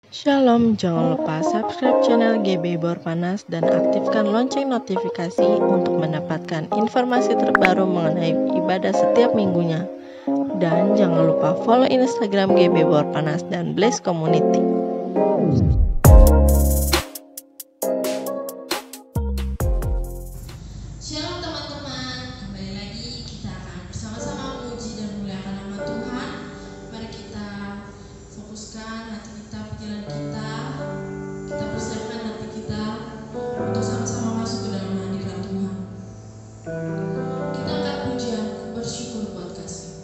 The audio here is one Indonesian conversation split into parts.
Shalom, jangan lupa subscribe channel GB Bor Panas dan aktifkan lonceng notifikasi untuk mendapatkan informasi terbaru mengenai ibadah setiap minggunya. Dan jangan lupa follow Instagram GB Bor Panas dan Blaze Community. Shalom teman-teman, kembali lagi kita akan bersama-sama memuji dan memuliakan nama Tuhan. Mari kita fokuskan hati kita, pikiran kita, kita persiapkan hati kita untuk sama-sama masuk ke dalam hadirat Tuhan. Kita angkat pujian, bersyukur buat kasih.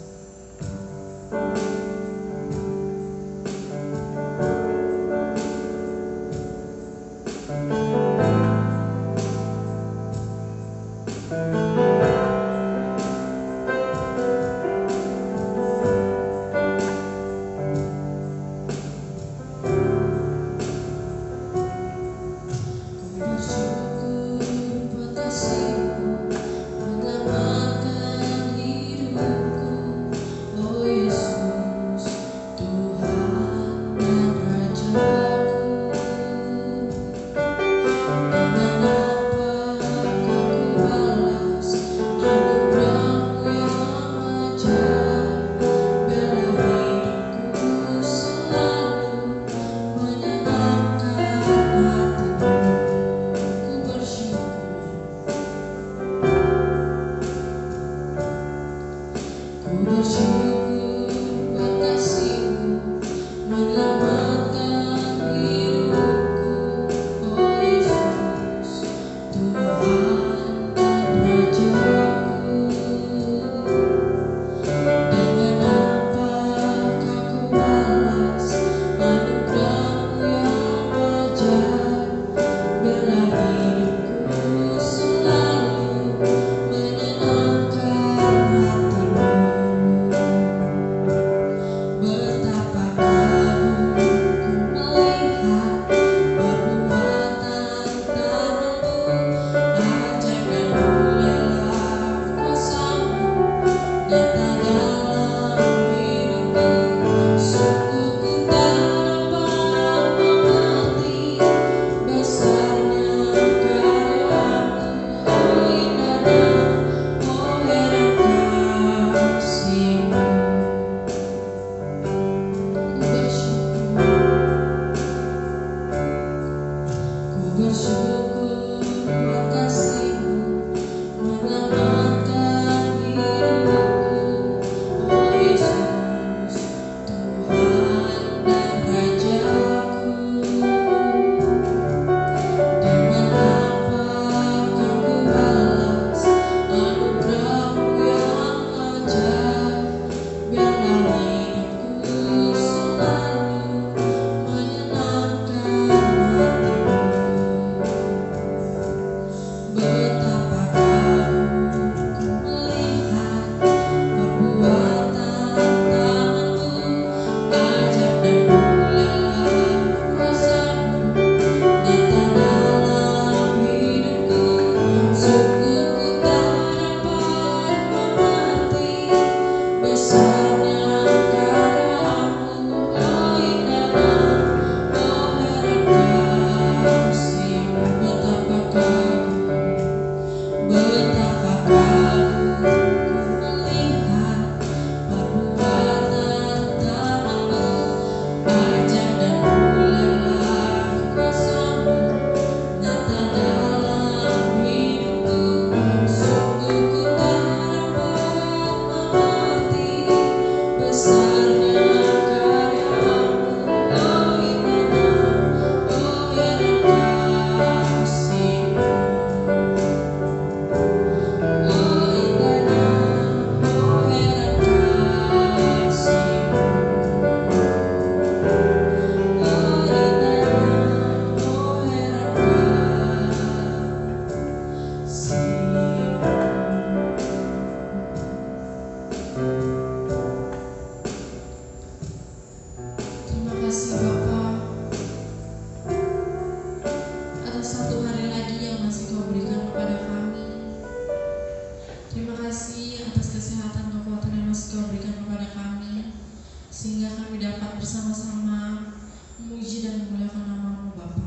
dan muliakan nama-Mu Bapa.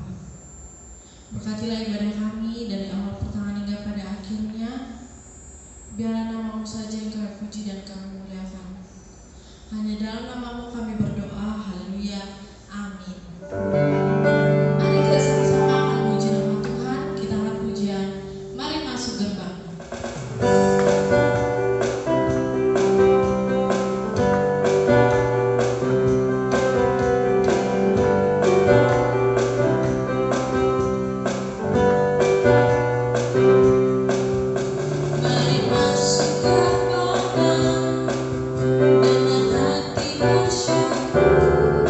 Berkatilah ibadah kami dari awal pertengahan hingga pada akhirnya. Biarlah nama-Mu saja yang kami puji dan kami muliakan. Hanya dalam nama-Mu kami berdoa. Haleluya. Amin. Mari kita sama-sama akan memuji nama Tuhan. Kita angkat pujian. Mari masuk gerbang. Mari masuk gerbang dengan hati bersyukur.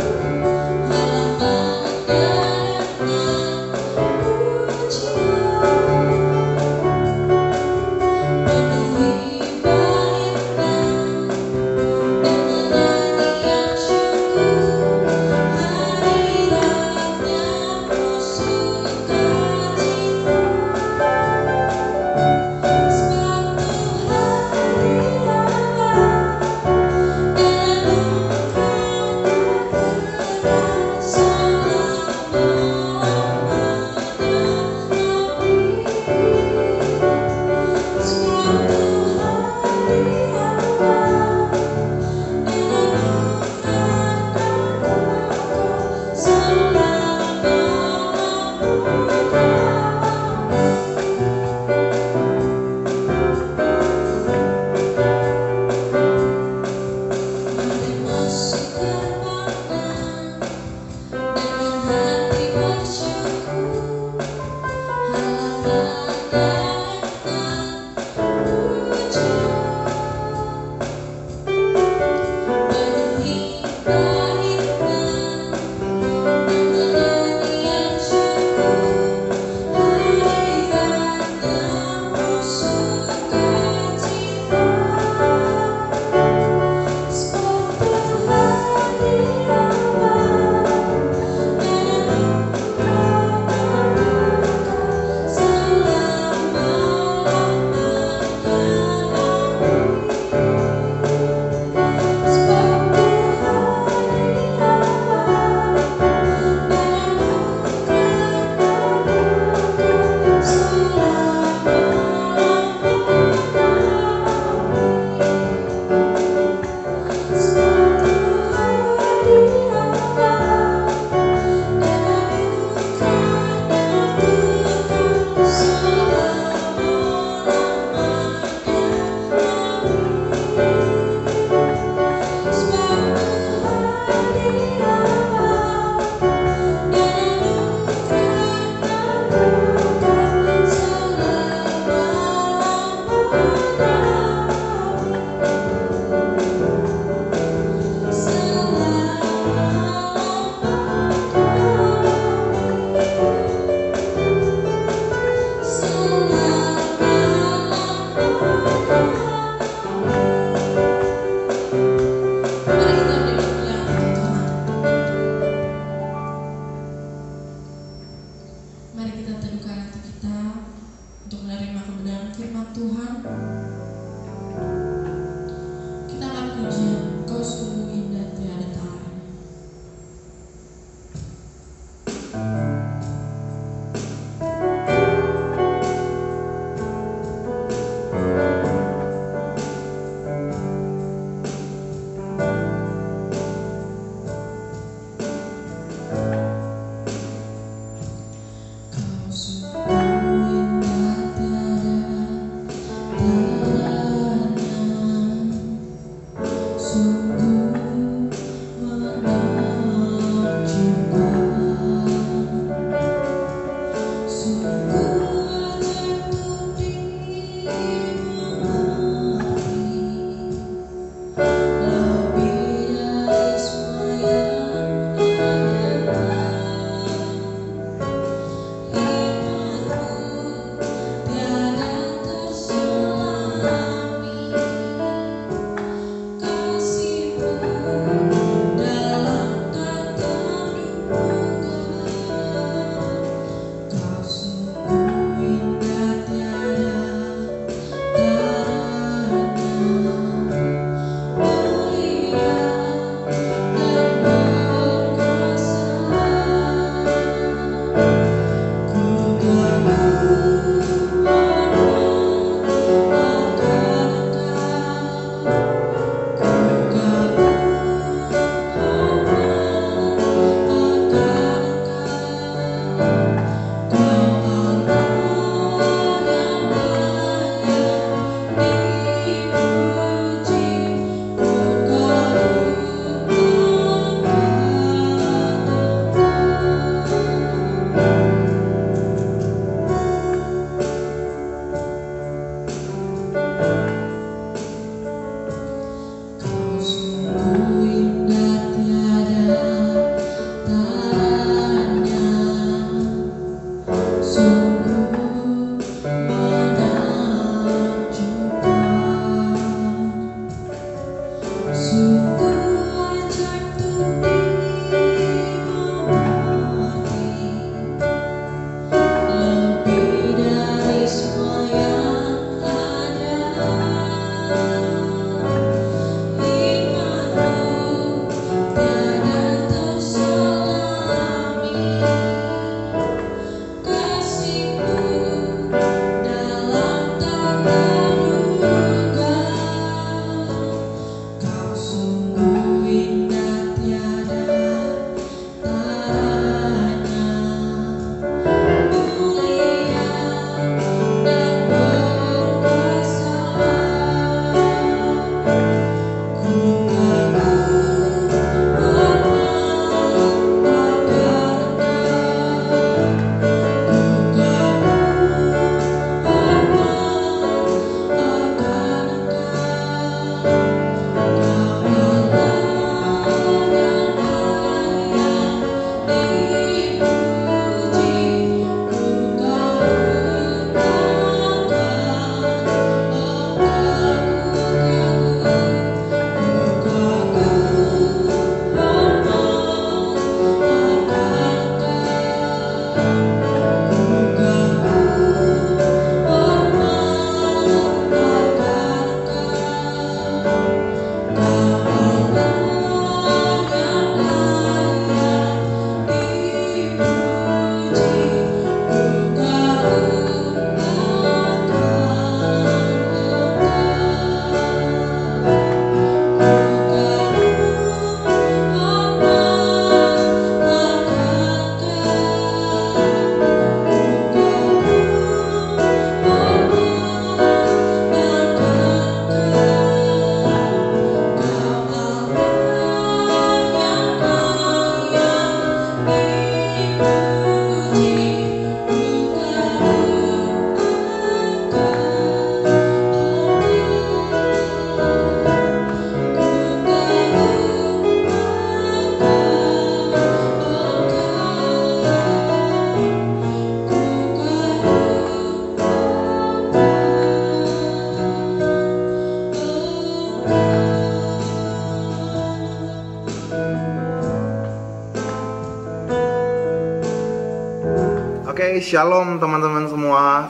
Oke, shalom teman-teman semua.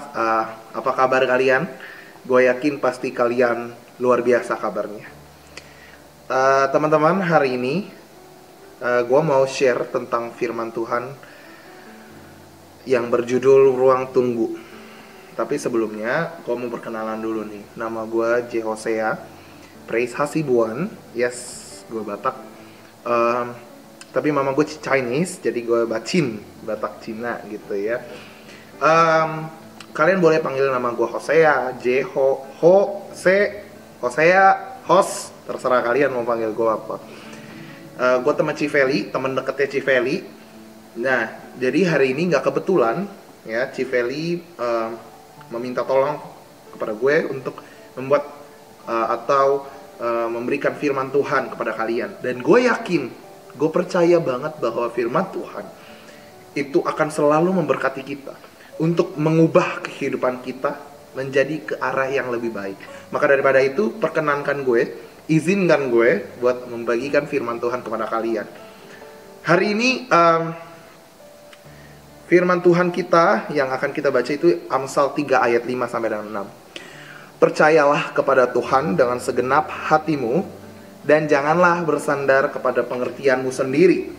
Apa kabar kalian? Gue yakin pasti kalian luar biasa kabarnya. Teman-teman, hari ini gue mau share tentang firman Tuhan yang berjudul Ruang Tunggu. Tapi sebelumnya, gue mau perkenalan dulu nih. Nama gue J. Hosea Praise Hasibuan. Yes, gue Batak. Tapi mama gue Chinese, jadi gue Batak Cina gitu ya. Kalian boleh panggil nama gue Hosea, Hosea, Hos, terserah kalian mau panggil gue apa. Gue teman Civeli, teman deketnya Civeli. Nah, jadi hari ini nggak kebetulan ya, Civeli meminta tolong kepada gue untuk membuat memberikan firman Tuhan kepada kalian. Dan gue yakin, gue percaya banget bahwa firman Tuhan itu akan selalu memberkati kita untuk mengubah kehidupan kita menjadi ke arah yang lebih baik. Maka daripada itu, izinkan gue buat membagikan firman Tuhan kepada kalian. Hari ini firman Tuhan kita yang akan kita baca itu Amsal 3 ayat 5 sampai dengan 6. Percayalah kepada Tuhan dengan segenap hatimu, dan janganlah bersandar kepada pengertianmu sendiri.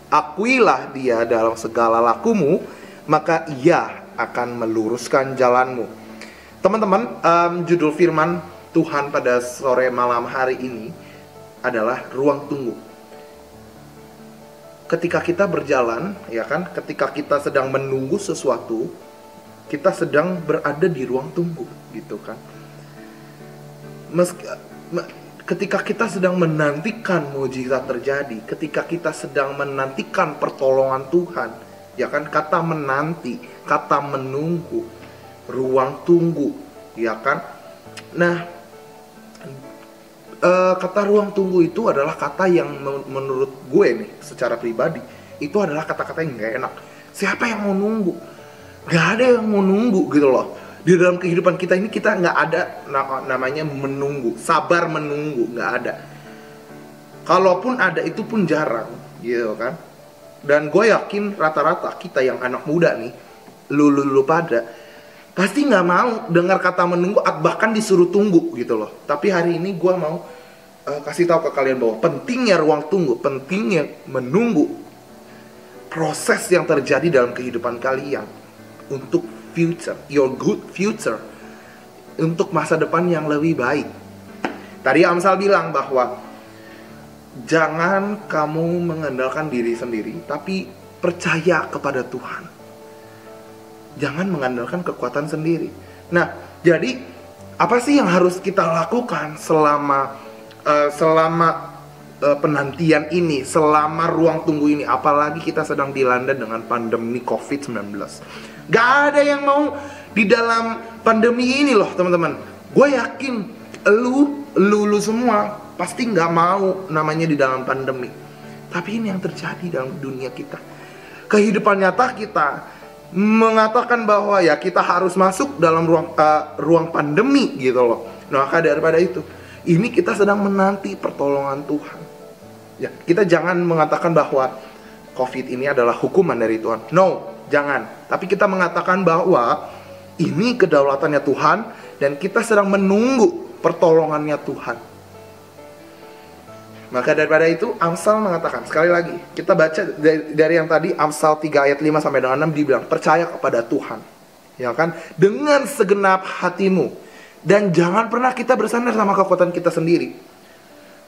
Akuilah Dia dalam segala lakumu, maka Ia akan meluruskan jalanmu. Teman-teman, judul firman Tuhan pada sore malam hari ini adalah ruang tunggu. Ketika kita berjalan, ya kan, ketika kita sedang menunggu sesuatu, kita sedang berada di ruang tunggu, gitu kan. Ketika kita sedang menantikan mukjizat terjadi, ketika kita sedang menantikan pertolongan Tuhan, ya kan, kata menanti, kata menunggu, ruang tunggu, ya kan. Nah, kata ruang tunggu itu adalah kata yang menurut gue nih, secara pribadi, itu adalah kata-kata yang gak enak. Siapa yang mau nunggu? Gak ada yang mau nunggu gitu loh. Di dalam kehidupan kita ini kita nggak ada namanya menunggu, sabar menunggu, nggak ada. Kalaupun ada itu pun jarang, gitu kan. Dan gue yakin rata-rata kita yang anak muda nih, lu pada pasti nggak mau dengar kata menunggu, bahkan disuruh tunggu gitu loh. Tapi hari ini gue mau kasih tahu ke kalian bahwa pentingnya ruang tunggu, pentingnya menunggu proses yang terjadi dalam kehidupan kalian untuk future, your good future, untuk masa depan yang lebih baik. Tadi Amsal bilang bahwa jangan kamu mengandalkan diri sendiri, tapi percaya kepada Tuhan. Jangan mengandalkan kekuatan sendiri. Nah, jadi apa sih yang harus kita lakukan selama penantian ini, selama ruang tunggu ini, apalagi kita sedang dilanda dengan pandemi COVID-19. Gak ada yang mau di dalam pandemi ini loh teman-teman. Gue yakin lu semua pasti gak mau namanya di dalam pandemi. Tapi ini yang terjadi dalam dunia kita. Kehidupan nyata kita mengatakan bahwa ya kita harus masuk dalam ruang pandemi gitu loh. Nah, maka daripada itu, ini kita sedang menanti pertolongan Tuhan. Ya, kita jangan mengatakan bahwa COVID ini adalah hukuman dari Tuhan. No, jangan. Tapi kita mengatakan bahwa ini kedaulatannya Tuhan dan kita sedang menunggu pertolongannya Tuhan. Maka daripada itu, Amsal mengatakan, sekali lagi, kita baca dari yang tadi, Amsal 3 ayat 5 sampai dengan 6 dibilang, percaya kepada Tuhan, ya kan, dengan segenap hatimu, dan jangan pernah kita bersandar sama kekuatan kita sendiri.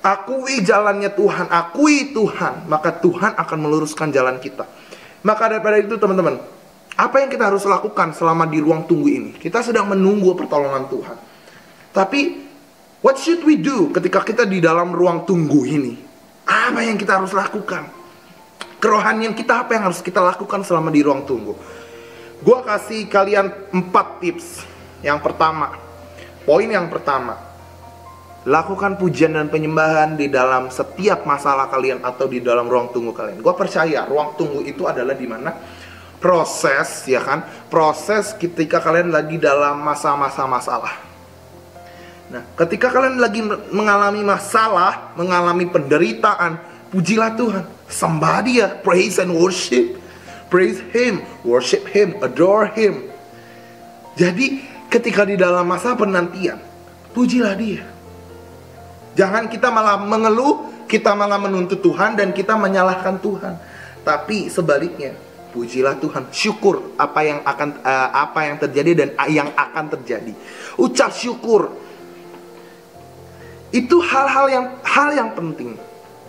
Akui jalannya Tuhan, akui Tuhan, maka Tuhan akan meluruskan jalan kita. Maka daripada itu teman-teman, apa yang kita harus lakukan selama di ruang tunggu ini? Kita sedang menunggu pertolongan Tuhan. Tapi what should we do ketika kita di dalam ruang tunggu ini? Apa yang kita harus lakukan? Kerohanian kita, apa yang harus kita lakukan selama di ruang tunggu? Gue kasih kalian 4 tips. Yang pertama, poin yang pertama, lakukan pujian dan penyembahan di dalam setiap masalah kalian atau di dalam ruang tunggu kalian. Gue percaya ruang tunggu itu adalah di mana proses, ya kan? Proses ketika kalian lagi dalam masa-masa masalah. Nah, ketika kalian lagi mengalami masalah, mengalami penderitaan, pujilah Tuhan, sembah Dia, praise and worship. praise Him, worship Him, adore Him. Jadi ketika di dalam masa penantian, pujilah Dia. Jangan kita malah mengeluh, kita malah menuntut Tuhan dan kita menyalahkan Tuhan. Tapi sebaliknya, pujilah Tuhan, syukur apa yang terjadi dan yang akan terjadi. Ucap syukur. Itu hal yang penting.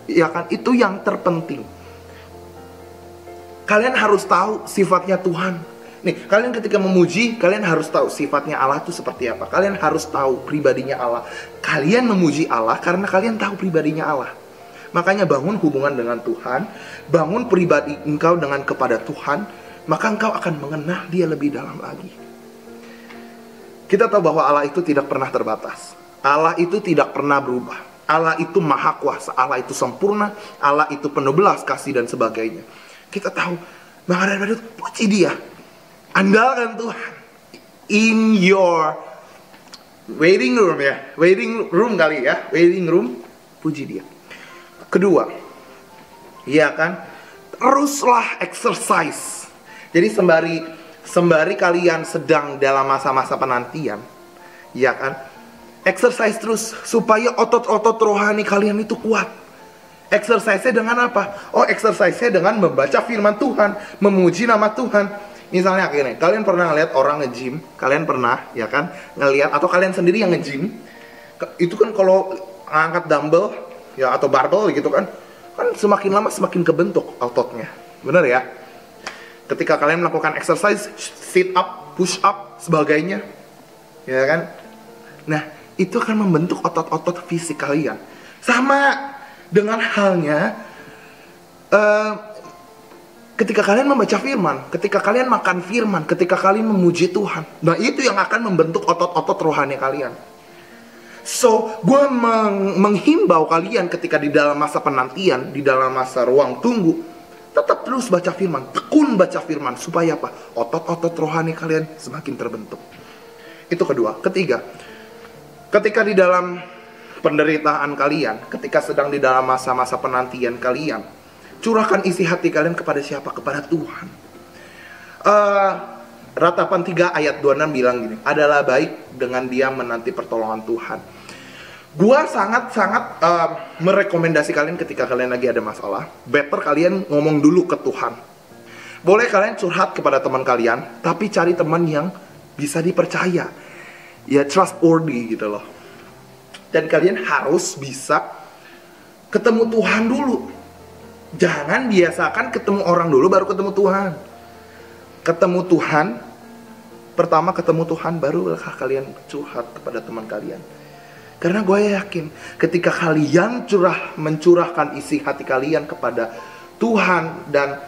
Ya kan? Itu yang terpenting. Kalian harus tahu sifatnya Tuhan. Nih, kalian ketika memuji, kalian harus tahu sifatnya Allah itu seperti apa. Kalian harus tahu pribadinya Allah. Kalian memuji Allah karena kalian tahu pribadinya Allah. Makanya bangun hubungan dengan Tuhan, bangun pribadi engkau kepada Tuhan, maka engkau akan mengenal Dia lebih dalam lagi. Kita tahu bahwa Allah itu tidak pernah terbatas. Allah itu tidak pernah berubah. Allah itu maha kuasa, Allah itu sempurna, Allah itu penuh belas kasih dan sebagainya. Kita tahu, maka daripada itu puji Dia. Andalkan Tuhan. In your waiting room ya. Waiting room kali ya. Waiting room, puji Dia. Kedua, iya kan? Teruslah exercise. Jadi sembari kalian sedang dalam masa-masa penantian, iya kan? Exercise terus supaya otot-otot rohani kalian itu kuat. Exercise-nya dengan apa? Oh, exercise-nya dengan membaca firman Tuhan, memuji nama Tuhan. Misalnya gini, kalian pernah ngeliat orang nge-gym? Kalian pernah, ya kan? Ngeliat, atau kalian sendiri yang nge-gym? Itu kan kalau angkat dumbbell, ya atau barbell gitu kan semakin lama semakin kebentuk ototnya. Bener ya? Ketika kalian melakukan exercise, sit up, push up, sebagainya, ya kan? Nah, itu akan membentuk otot-otot fisik kalian. Sama dengan halnya ketika kalian membaca firman, ketika kalian makan firman, ketika kalian memuji Tuhan. Nah, itu yang akan membentuk otot-otot rohani kalian. So, gue menghimbau kalian ketika di dalam masa penantian, di dalam masa ruang tunggu, tetap terus baca firman, tekun baca firman. Supaya apa? Otot-otot rohani kalian semakin terbentuk. Itu kedua. Ketiga, ketika di dalam penderitaan kalian, ketika sedang di dalam masa-masa penantian kalian, curahkan isi hati kalian kepada siapa? Kepada Tuhan. Ratapan 3 ayat 26 bilang gini, adalah baik dengan dia menanti pertolongan Tuhan. Gua sangat-sangat merekomendasi kalian ketika kalian lagi ada masalah, better kalian ngomong dulu ke Tuhan. Boleh kalian curhat kepada teman kalian, tapi cari teman yang bisa dipercaya, ya trustworthy gitu loh. Dan kalian harus bisa ketemu Tuhan dulu. Jangan biasakan ketemu orang dulu baru ketemu Tuhan. Ketemu Tuhan, pertama ketemu Tuhan, baru kalian curhat kepada teman kalian. Karena gue yakin ketika kalian mencurahkan isi hati kalian kepada Tuhan dan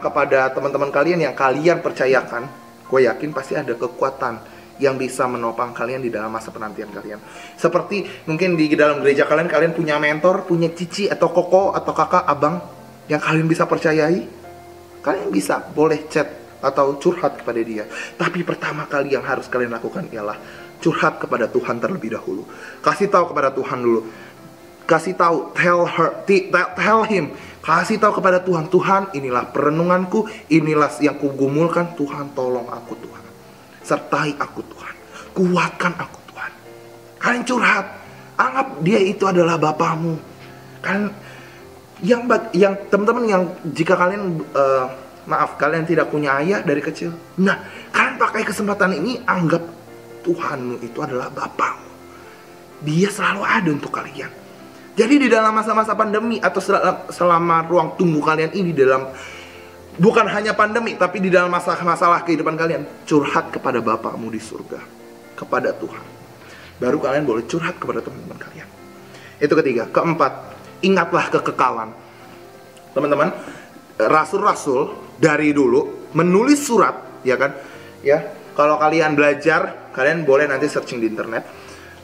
kepada teman-teman kalian yang kalian percayakan, gue yakin pasti ada kekuatan yang bisa menopang kalian di dalam masa penantian kalian. Seperti mungkin di dalam gereja kalian punya mentor, punya cici atau koko atau kakak, abang yang kalian bisa percayai. Kalian bisa, boleh chat atau curhat kepada dia. Tapi pertama kali yang harus kalian lakukan ialah curhat kepada Tuhan terlebih dahulu. Kasih tahu kepada Tuhan dulu. Kasih tahu, tell him. Kasih tahu kepada Tuhan, Tuhan inilah perenunganku, inilah yang kugumulkan. Tuhan tolong aku Tuhan. Sertai aku Tuhan. Kuatkan aku Tuhan. Kalian curhat. Anggap dia itu adalah Bapamu. Kalian yang teman-teman yang jika kalian kalian tidak punya ayah dari kecil. Nah, kalian pakai kesempatan ini, anggap Tuhanmu itu adalah Bapamu. Dia selalu ada untuk kalian. Jadi di dalam masa-masa pandemi atau selama ruang tunggu kalian ini, bukan hanya pandemi, tapi di dalam masalah kehidupan kalian, curhat kepada Bapamu di surga, kepada Tuhan. Baru kalian boleh curhat kepada teman-teman kalian. Itu ketiga. Keempat, ingatlah kekekalan. Teman-teman, rasul-rasul dari dulu menulis surat, ya kan? Ya, kalau kalian belajar, kalian boleh nanti searching di internet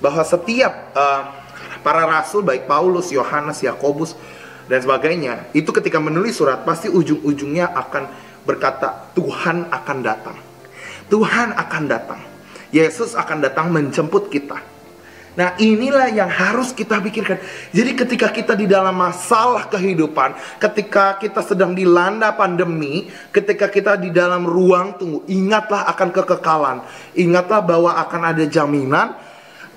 bahwa setiap para rasul, baik Paulus, Yohanes, Yakobus dan sebagainya, itu ketika menulis surat pasti ujung-ujungnya akan berkata Tuhan akan datang. Tuhan akan datang. Yesus akan datang menjemput kita. Nah, inilah yang harus kita pikirkan. Jadi ketika kita di dalam masalah kehidupan, ketika kita sedang dilanda pandemi, ketika kita di dalam ruang tunggu, ingatlah akan kekekalan. Ingatlah bahwa akan ada jaminan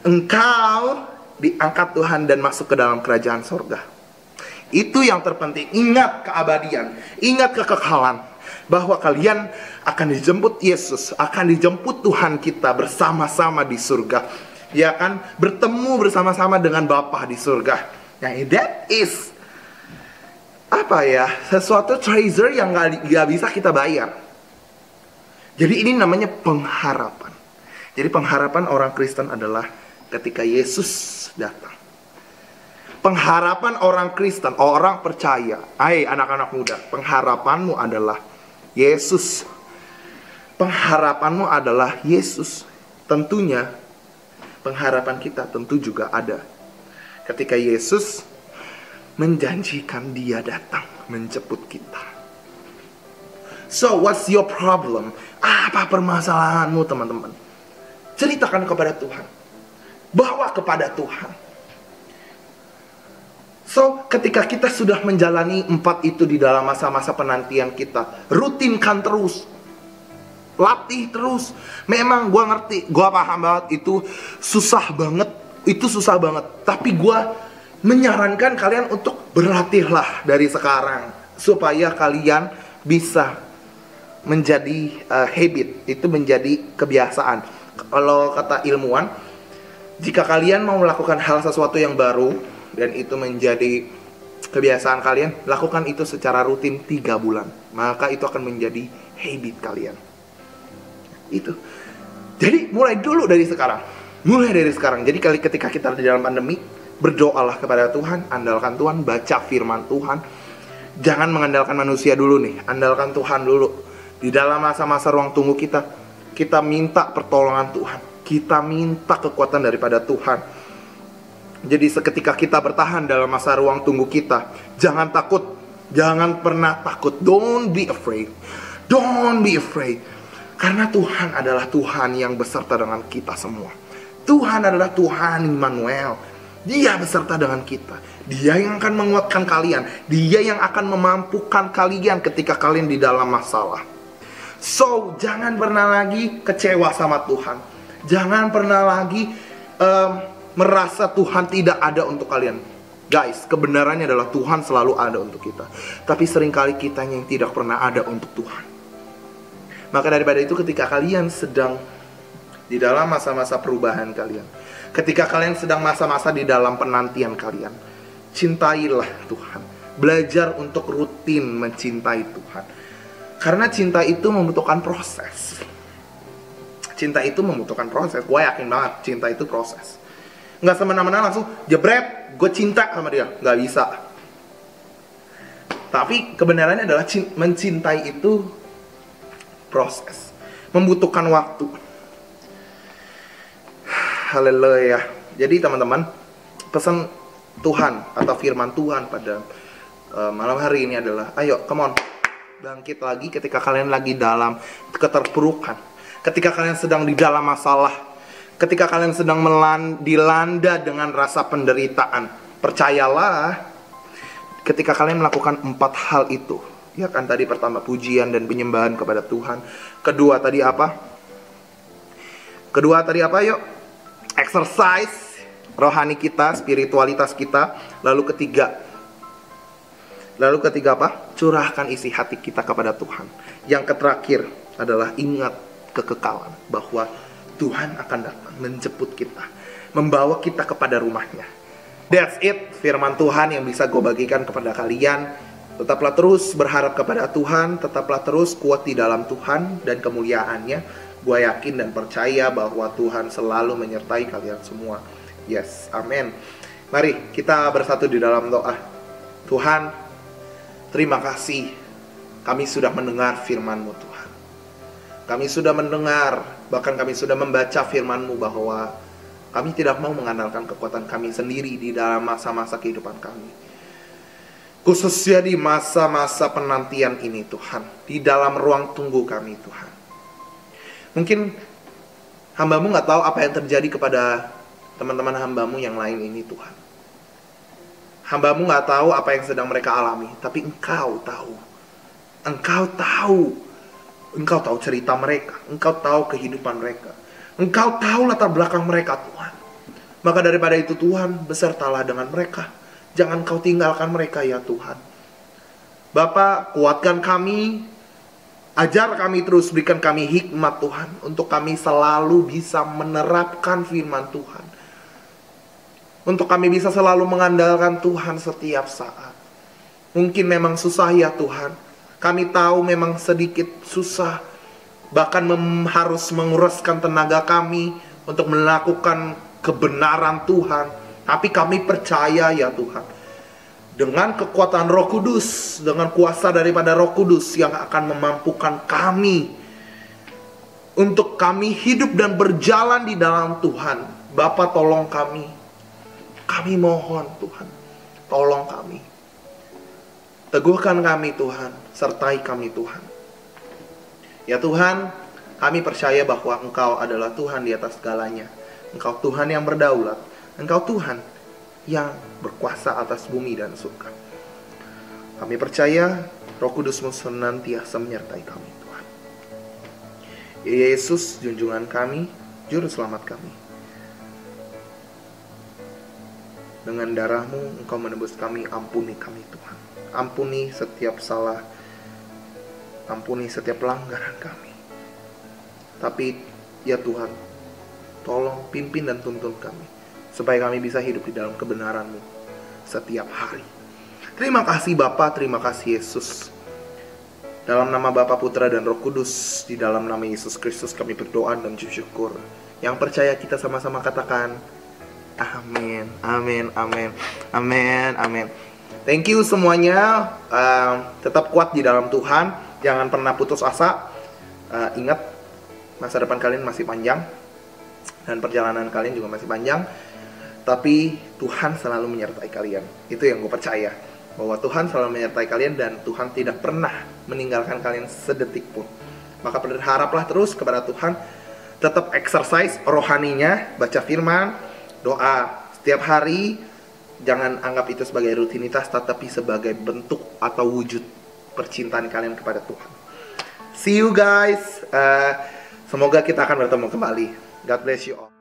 engkau diangkat Tuhan dan masuk ke dalam kerajaan sorga. Itu yang terpenting. Ingat keabadian, ingat kekekalan, bahwa kalian akan dijemput Yesus, akan dijemput Tuhan kita bersama-sama di surga. Ya kan, bertemu bersama-sama dengan Bapa di surga. Yang that is apa ya, sesuatu treasure yang gak bisa kita bayar. Jadi ini namanya pengharapan. Jadi pengharapan orang Kristen adalah ketika Yesus datang. Pengharapan orang Kristen, orang percaya, hai anak-anak muda, pengharapanmu adalah Yesus. Pengharapanmu adalah Yesus. Tentunya pengharapan kita tentu juga ada ketika Yesus menjanjikan dia datang menjemput kita. So what's your problem? Apa permasalahanmu, teman-teman? Ceritakan kepada Tuhan. Bawa kepada Tuhan. So ketika kita sudah menjalani 4 itu di dalam masa-masa penantian kita, rutinkan terus. Latih terus. Memang gue ngerti, gue paham banget itu susah banget. Itu susah banget. Tapi gue menyarankan kalian untuk berlatihlah dari sekarang, supaya kalian bisa menjadi habit. Itu menjadi kebiasaan. Kalau kata ilmuwan, jika kalian mau melakukan hal sesuatu yang baru dan itu menjadi kebiasaan kalian, lakukan itu secara rutin 3 bulan. Maka itu akan menjadi habit kalian. Itu. Jadi mulai dulu dari sekarang. Mulai dari sekarang. Jadi ketika kita di dalam pandemi, berdoalah kepada Tuhan, andalkan Tuhan, baca firman Tuhan. Jangan mengandalkan manusia dulu nih, andalkan Tuhan dulu. Di dalam masa-masa ruang tunggu kita minta pertolongan Tuhan. Kita minta kekuatan daripada Tuhan. Jadi seketika kita bertahan dalam masa ruang tunggu kita, jangan takut. Jangan pernah takut. Don't be afraid. Don't be afraid. Karena Tuhan adalah Tuhan yang beserta dengan kita semua. Tuhan adalah Tuhan Immanuel. Dia beserta dengan kita. Dia yang akan menguatkan kalian. Dia yang akan memampukan kalian ketika kalian di dalam masalah. So, jangan pernah lagi kecewa sama Tuhan. Jangan pernah lagi merasa Tuhan tidak ada untuk kalian. Guys, kebenarannya adalah Tuhan selalu ada untuk kita. Tapi seringkali kita yang tidak pernah ada untuk Tuhan. Maka daripada itu, ketika kalian sedang di dalam masa-masa perubahan kalian, ketika kalian sedang masa-masa di dalam penantian kalian, cintailah Tuhan. Belajar untuk rutin mencintai Tuhan. Karena cinta itu membutuhkan proses. Cinta itu membutuhkan proses. Gue yakin banget cinta itu proses. Nggak semena-mena langsung jebret, gue cinta sama dia. Nggak bisa. Tapi kebenarannya adalah mencintai itu proses, membutuhkan waktu. Haleluya. Jadi teman-teman, pesan Tuhan atau firman Tuhan pada malam hari ini adalah, ayo come on, bangkit lagi ketika kalian lagi dalam keterpurukan, ketika kalian sedang di dalam masalah, ketika kalian sedang dilanda dengan rasa penderitaan. Percayalah, ketika kalian melakukan 4 hal itu, ya kan, tadi pertama pujian dan penyembahan kepada Tuhan. Kedua tadi apa? Yuk, exercise rohani kita, spiritualitas kita. Lalu ketiga apa? Curahkan isi hati kita kepada Tuhan. Yang terakhir adalah ingat kekekalan, bahwa Tuhan akan datang menjemput kita, membawa kita kepada rumahnya. That's it, firman Tuhan yang bisa gue bagikan kepada kalian. Tetaplah terus berharap kepada Tuhan, tetaplah terus kuat di dalam Tuhan dan kemuliaannya. Gue yakin dan percaya bahwa Tuhan selalu menyertai kalian semua. Yes, amin. Mari kita bersatu di dalam doa. Tuhan, terima kasih. Kami sudah mendengar firman-Mu, Tuhan. Kami sudah mendengar, bahkan kami sudah membaca firman-Mu bahwa kami tidak mau mengandalkan kekuatan kami sendiri di dalam masa-masa kehidupan kami. Khususnya di masa-masa penantian ini, Tuhan. Di dalam ruang tunggu kami, Tuhan. Mungkin hamba-Mu gak tahu apa yang terjadi kepada teman-teman hambamu yang lain ini Tuhan. Hambamu gak tahu apa yang sedang mereka alami, tapi Engkau tahu. Engkau tahu. Engkau tahu cerita mereka. Engkau tahu kehidupan mereka. Engkau tahu latar belakang mereka Tuhan. Maka daripada itu Tuhan, besertalah dengan mereka. Jangan Kau tinggalkan mereka ya Tuhan. Bapa, kuatkan kami. Ajar kami terus, berikan kami hikmat Tuhan. Untuk kami selalu bisa menerapkan firman Tuhan. Untuk kami bisa selalu mengandalkan Tuhan setiap saat. Mungkin memang susah ya Tuhan. Kami tahu memang sedikit susah. Bahkan harus menguraskan tenaga kami untuk melakukan kebenaran Tuhan. Tapi kami percaya ya Tuhan. Dengan kekuatan Roh Kudus, dengan kuasa daripada Roh Kudus yang akan memampukan kami. Untuk kami hidup dan berjalan di dalam Tuhan. Bapa, tolong kami. Kami mohon Tuhan, tolong kami. Teguhkan kami Tuhan, sertai kami Tuhan. Ya Tuhan, kami percaya bahwa Engkau adalah Tuhan di atas segalanya. Engkau Tuhan yang berdaulat. Engkau Tuhan yang berkuasa atas bumi dan surga. Kami percaya Roh Kudus-Mu senantiasa menyertai kami Tuhan. Ya Yesus, junjungan kami, Juru Selamat kami. Dengan darah-Mu Engkau menebus kami, ampuni kami Tuhan. Ampuni setiap salah, ampuni setiap pelanggaran kami. Tapi ya Tuhan, tolong pimpin dan tuntun kami, supaya kami bisa hidup di dalam kebenaran-Mu setiap hari. Terima kasih Bapa, terima kasih Yesus. Dalam nama Bapa, Putra, dan Roh Kudus, di dalam nama Yesus Kristus kami berdoa dan bersyukur. Yang percaya kita sama-sama katakan, amin, amin, amin, amin, amin. Thank you semuanya. Tetap kuat di dalam Tuhan. Jangan pernah putus asa. Ingat, masa depan kalian masih panjang. Dan perjalanan kalian juga masih panjang. Tapi Tuhan selalu menyertai kalian. Itu yang gue percaya. Bahwa Tuhan selalu menyertai kalian. Dan Tuhan tidak pernah meninggalkan kalian sedetik pun. Maka berharaplah terus kepada Tuhan. Tetap exercise rohaninya. Baca firman, doa setiap hari. Jangan anggap itu sebagai rutinitas, tetapi sebagai bentuk atau wujud percintaan kalian kepada Tuhan. See you guys. Semoga kita akan bertemu kembali. God bless you all.